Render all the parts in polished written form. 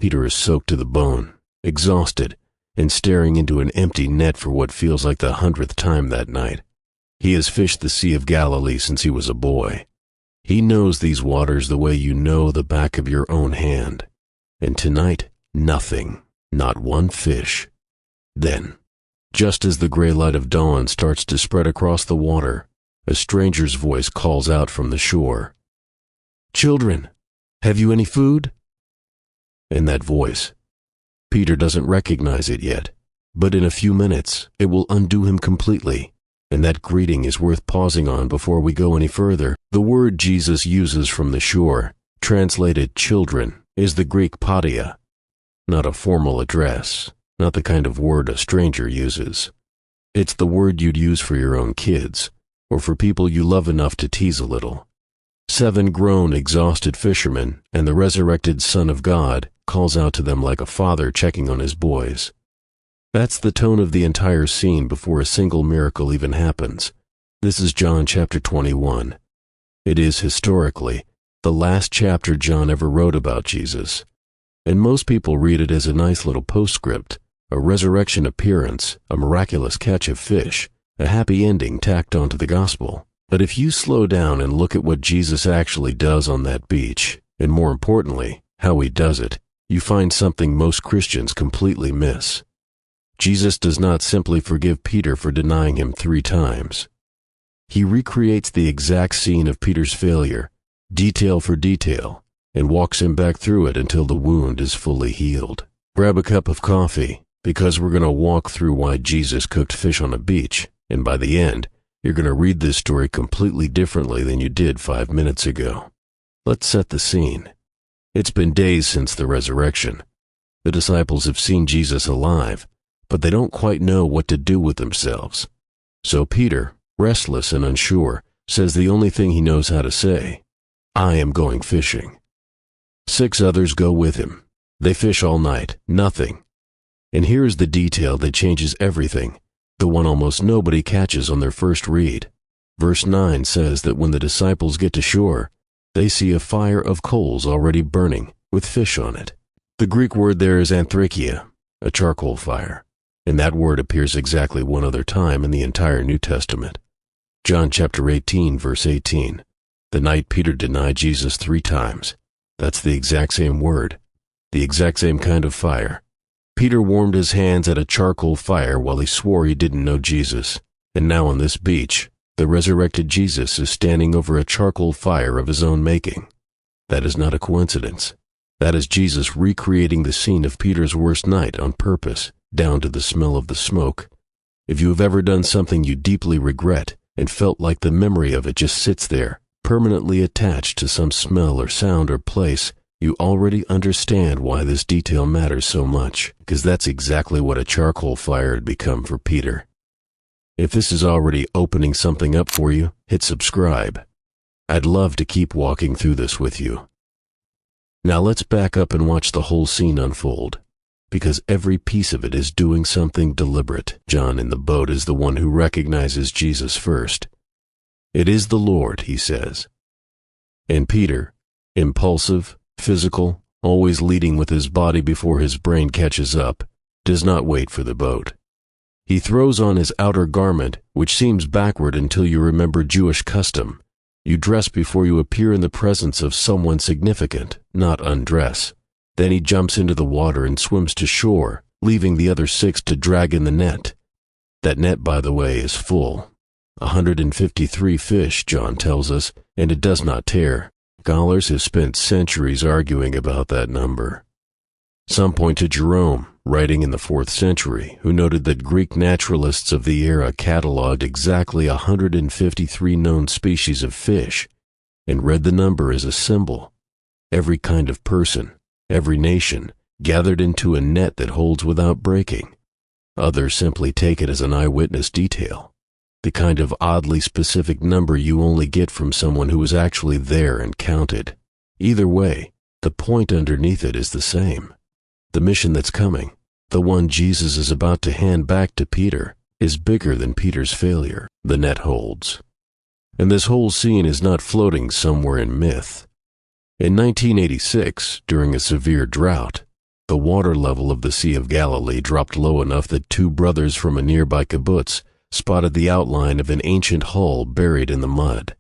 Peter is soaked to the bone, exhausted, and staring into an empty net for what feels like the 100th time that night. He has fished the Sea of Galilee since he was a boy. He knows these waters the way you know the back of your own hand. And tonight, nothing, not one fish. Then, just as the gray light of dawn starts to spread across the water, a stranger's voice calls out from the shore, "Children, have you any food?" And that voice, Peter doesn't recognize it yet, but in a few minutes it will undo him completely, and that greeting is worth pausing on before we go any further. The word Jesus uses from the shore, translated children, is the Greek padia, not a formal address, not the kind of word a stranger uses. It's the word you'd use for your own kids, or for people you love enough to tease a little. 7 grown, exhausted fishermen and the resurrected Son of God calls out to them like a father checking on his boys. That's the tone of the entire scene before a single miracle even happens. This is John chapter 21. It is, historically, the last chapter John ever wrote about Jesus, and most people read it as a nice little postscript, a resurrection appearance, a miraculous catch of fish, a happy ending tacked onto the gospel. But if you slow down and look at what Jesus actually does on that beach, and more importantly, how he does it, you find something most Christians completely miss. Jesus does not simply forgive Peter for denying him 3 times. He recreates the exact scene of Peter's failure, detail for detail, and walks him back through it until the wound is fully healed. Grab a cup of coffee, because we're going to walk through why Jesus cooked fish on a beach, and by the end, you're going to read this story completely differently than you did 5 minutes ago. Let's set the scene. It's been days since the resurrection. The disciples have seen Jesus alive, but they don't quite know what to do with themselves. So Peter, restless and unsure, says the only thing he knows how to say, "I am going fishing." 6 others go with him. They fish all night, nothing. And here is the detail that changes everything, the one almost nobody catches on their first read. Verse 9 says that when the disciples get to shore, they see a fire of coals already burning, with fish on it. The Greek word there is anthrakia, a charcoal fire, and that word appears exactly 1 other time in the entire New Testament. John chapter 18, verse 18. The night Peter denied Jesus 3 times. That's the exact same word, the exact same kind of fire. Peter warmed his hands at a charcoal fire while he swore he didn't know Jesus, and now on this beach, the resurrected Jesus is standing over a charcoal fire of his own making. That is not a coincidence. That is Jesus recreating the scene of Peter's worst night on purpose, down to the smell of the smoke. If you have ever done something you deeply regret and felt like the memory of it just sits there, permanently attached to some smell or sound or place, you already understand why this detail matters so much, because that's exactly what a charcoal fire had become for Peter. If this is already opening something up for you, hit subscribe. I'd love to keep walking through this with you. Now let's back up and watch the whole scene unfold, because every piece of it is doing something deliberate. John in the boat is the one who recognizes Jesus first. "It is the Lord," he says. And Peter, impulsive, physical, always leading with his body before his brain catches up, does not wait for the boat. He throws on his outer garment, which seems backward until you remember Jewish custom. You dress before you appear in the presence of someone significant, not undress. Then he jumps into the water and swims to shore, leaving the other 6 to drag in the net. That net, by the way, is full. 153 fish, John tells us, and it does not tear. Scholars have spent centuries arguing about that number. Some point to Jerome, writing in the 4th century, who noted that Greek naturalists of the era cataloged exactly 153 known species of fish, and read the number as a symbol. Every kind of person, every nation, gathered into a net that holds without breaking. Others simply take it as an eyewitness detail, the kind of oddly specific number you only get from someone who was actually there and counted. Either way, the point underneath it is the same. The mission that's coming, the one Jesus is about to hand back to Peter, is bigger than Peter's failure. The net holds. And this whole scene is not floating somewhere in myth. In 1986, during a severe drought, The water level of the Sea of Galilee dropped low enough that two brothers from a nearby kibbutz spotted the outline of an ancient hull buried in the mud.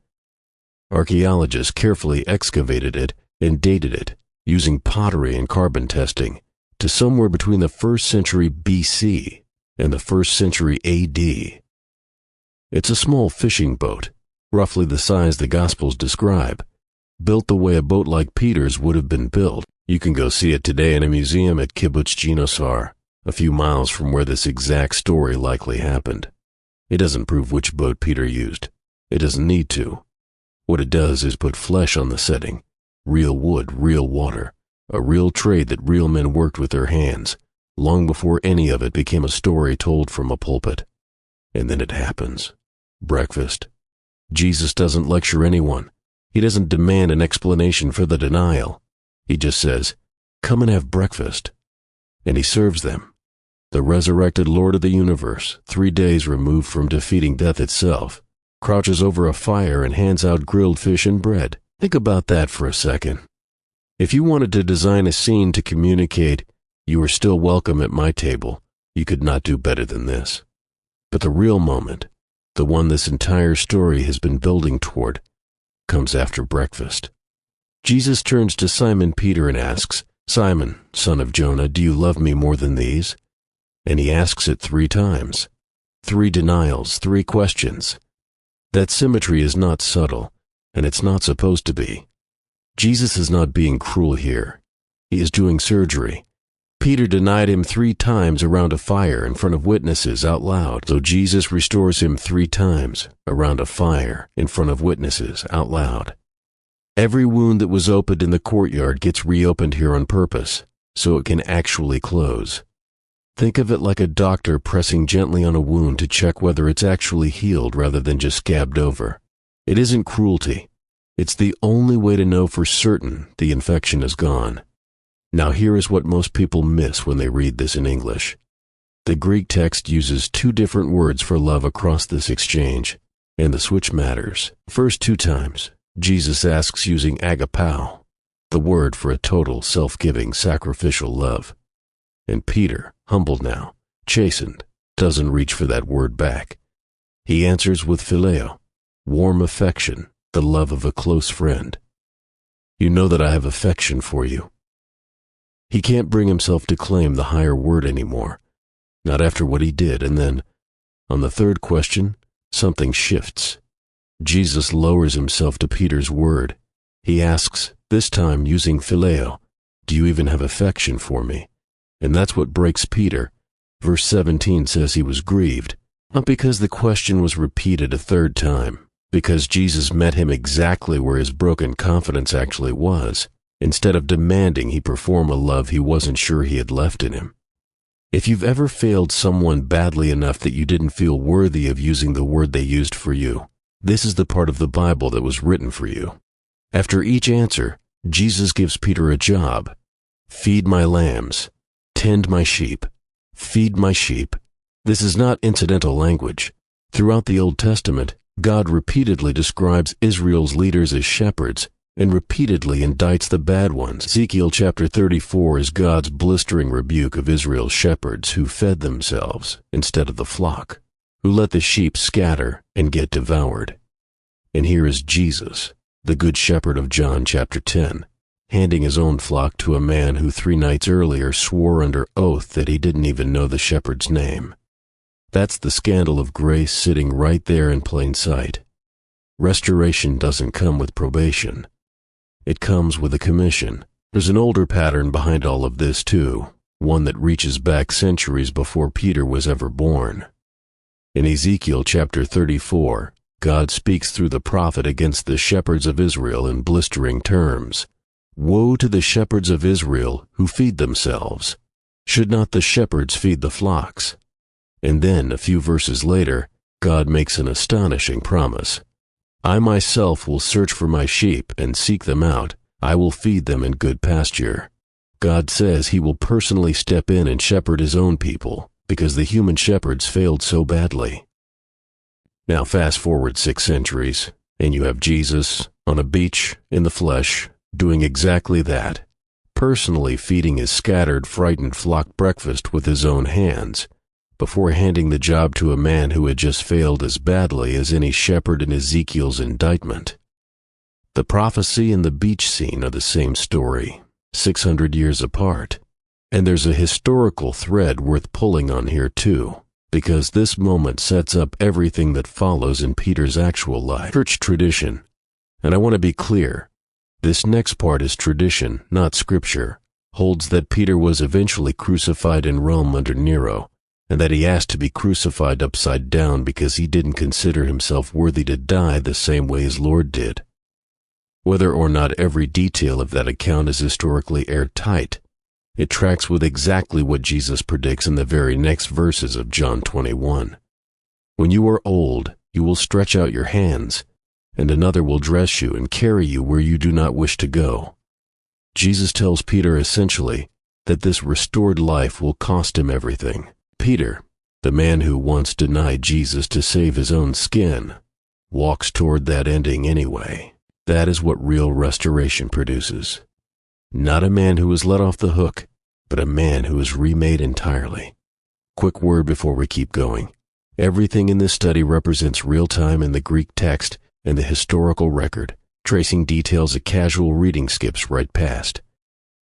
Archaeologists carefully excavated it and dated it, using pottery and carbon testing, to somewhere between the 1st century BC and the 1st century AD. It's a small fishing boat, roughly the size the Gospels describe, built the way a boat like Peter's would have been built. You can go see it today in a museum at Kibbutz Ginosar, a few miles from where this exact story likely happened. It doesn't prove which boat Peter used. It doesn't need to. What it does is put flesh on the setting, real wood, real water, a real trade that real men worked with their hands, long before any of it became a story told from a pulpit. And then it happens. Breakfast. Jesus doesn't lecture anyone. He doesn't demand an explanation for the denial. He just says, "Come and have breakfast." And he serves them. The resurrected Lord of the universe, 3 days removed from defeating death itself, crouches over a fire and hands out grilled fish and bread. Think about that for a second. If you wanted to design a scene to communicate, "You are still welcome at my table," you could not do better than this. But the real moment, the one this entire story has been building toward, comes after breakfast. Jesus turns to Simon Peter and asks, "Simon, son of Jonah, do you love me more than these?" And he asks it 3 times. 3 denials, 3 questions. That symmetry is not subtle, and it's not supposed to be. Jesus is not being cruel here. He is doing surgery. Peter denied him 3 times around a fire in front of witnesses out loud, so Jesus restores him 3 times around a fire in front of witnesses out loud. Every wound that was opened in the courtyard gets reopened here on purpose, so it can actually close. Think of it like a doctor pressing gently on a wound to check whether it's actually healed rather than just scabbed over. It isn't cruelty. It's the only way to know for certain the infection is gone. Now here is what most people miss when they read this in English. The Greek text uses 2 different words for love across this exchange, and the switch matters. First 2 times, Jesus asks using agapao, the word for a total, self-giving, sacrificial love. And Peter, humbled now, chastened, doesn't reach for that word back. He answers with phileo, warm affection, the love of a close friend. "You know that I have affection for you." He can't bring himself to claim the higher word anymore, not after what he did, and then, on the 3rd question, something shifts. Jesus lowers himself to Peter's word. He asks, this time using phileo, "Do you even have affection for me?" And that's what breaks Peter. Verse 17 says he was grieved, not because the question was repeated a 3rd time, because Jesus met him exactly where his broken confidence actually was, instead of demanding he perform a love he wasn't sure he had left in him. If you've ever failed someone badly enough that you didn't feel worthy of using the word they used for you, this is the part of the Bible that was written for you. After each answer, Jesus gives Peter a job. Feed my lambs. Tend my sheep. Feed my sheep. This is not incidental language. Throughout the Old Testament, God repeatedly describes Israel's leaders as shepherds and repeatedly indicts the bad ones. Ezekiel chapter 34 is God's blistering rebuke of Israel's shepherds who fed themselves instead of the flock, who let the sheep scatter and get devoured. And here is Jesus, the good shepherd of John chapter 10, handing his own flock to a man who 3 nights earlier swore under oath that he didn't even know the shepherd's name. That's the scandal of grace sitting right there in plain sight. Restoration doesn't come with probation. It comes with a commission. There's an older pattern behind all of this too, one that reaches back centuries before Peter was ever born. In Ezekiel chapter 34, God speaks through the prophet against the shepherds of Israel in blistering terms. "Woe to the shepherds of Israel who feed themselves. Should not the shepherds feed the flocks?" And then, a few verses later, God makes an astonishing promise. "I myself will search for my sheep and seek them out. I will feed them in good pasture." God says he will personally step in and shepherd his own people because the human shepherds failed so badly. Now fast forward 6 centuries, and you have Jesus on a beach in the flesh doing exactly that. personally feeding his scattered, frightened flock breakfast with his own hands, before handing the job to a man who had just failed as badly as any shepherd in Ezekiel's indictment. The prophecy and the beach scene are the same story, 600 years apart. And there's a historical thread worth pulling on here too, because this moment sets up everything that follows in Peter's actual life. Church tradition. And I want to be clear, this next part is tradition, not scripture, holds that Peter was eventually crucified in Rome under Nero, and that he asked to be crucified upside down because he didn't consider himself worthy to die the same way his Lord did. Whether or not every detail of that account is historically airtight, it tracks with exactly what Jesus predicts in the very next verses of John 21. When you are old, you will stretch out your hands, and another will dress you and carry you where you do not wish to go. Jesus tells Peter essentially that this restored life will cost him everything. Peter, the man who once denied Jesus to save his own skin, walks toward that ending anyway. That is what real restoration produces. Not a man who is let off the hook, but a man who is remade entirely. Quick word before we keep going. Everything in this study represents real time in the Greek text and the historical record, tracing details a casual reading skips right past.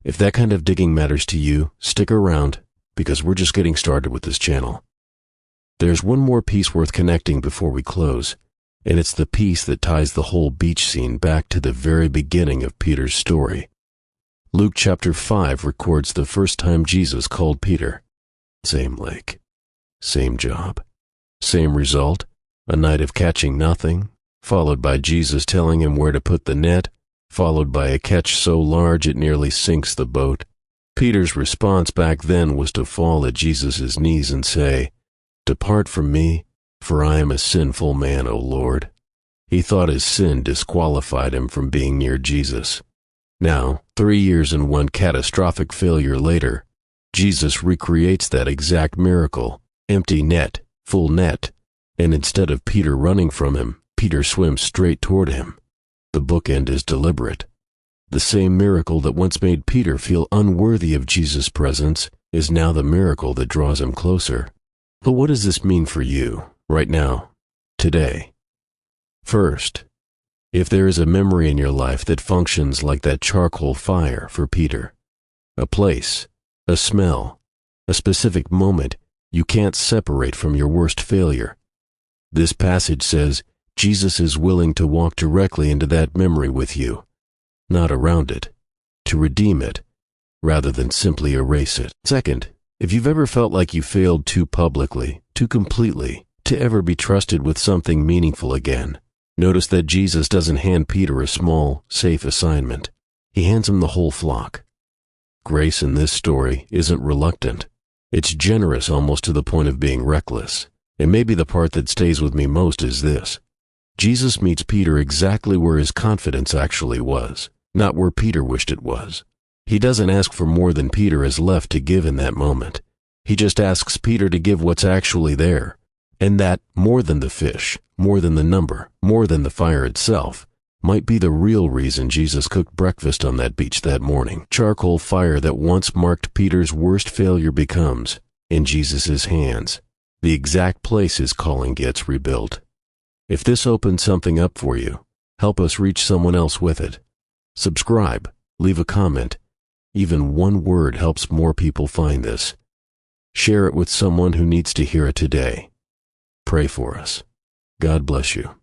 If that kind of digging matters to you, stick around, because we're just getting started with this channel. There's one more piece worth connecting before we close, and it's the piece that ties the whole beach scene back to the very beginning of Peter's story. Luke chapter 5 records the first time Jesus called Peter. Same lake, same job, same result, a night of catching nothing, followed by Jesus telling him where to put the net, followed by a catch so large it nearly sinks the boat. Peter's response back then was to fall at Jesus' knees and say, "Depart from me, for I am a sinful man, O Lord." He thought his sin disqualified him from being near Jesus. Now, 3 years and one catastrophic failure later, Jesus recreates that exact miracle, empty net, full net, and instead of Peter running from him, Peter swims straight toward him. The bookend is deliberate. The same miracle that once made Peter feel unworthy of Jesus' presence is now the miracle that draws him closer. But what does this mean for you, right now, today? First, if there is a memory in your life that functions like that charcoal fire for Peter, a place, a smell, a specific moment you can't separate from your worst failure, this passage says Jesus is willing to walk directly into that memory with you, not around it, to redeem it, rather than simply erase it. Second, if you've ever felt like you failed too publicly, too completely, to ever be trusted with something meaningful again, notice that Jesus doesn't hand Peter a small, safe assignment. He hands him the whole flock. Grace in this story isn't reluctant. It's generous almost to the point of being reckless. And maybe the part that stays with me most is this. Jesus meets Peter exactly where his confidence actually was, not where Peter wished it was. He doesn't ask for more than Peter has left to give in that moment. He just asks Peter to give what's actually there, and that, more than the fish, more than the number, more than the fire itself, might be the real reason Jesus cooked breakfast on that beach that morning. Charcoal fire that once marked Peter's worst failure becomes, in Jesus' hands, the exact place his calling gets rebuilt. If this opens something up for you, help us reach someone else with it. Subscribe, leave a comment. Even one word helps more people find this. Share it with someone who needs to hear it today. Pray for us. God bless you.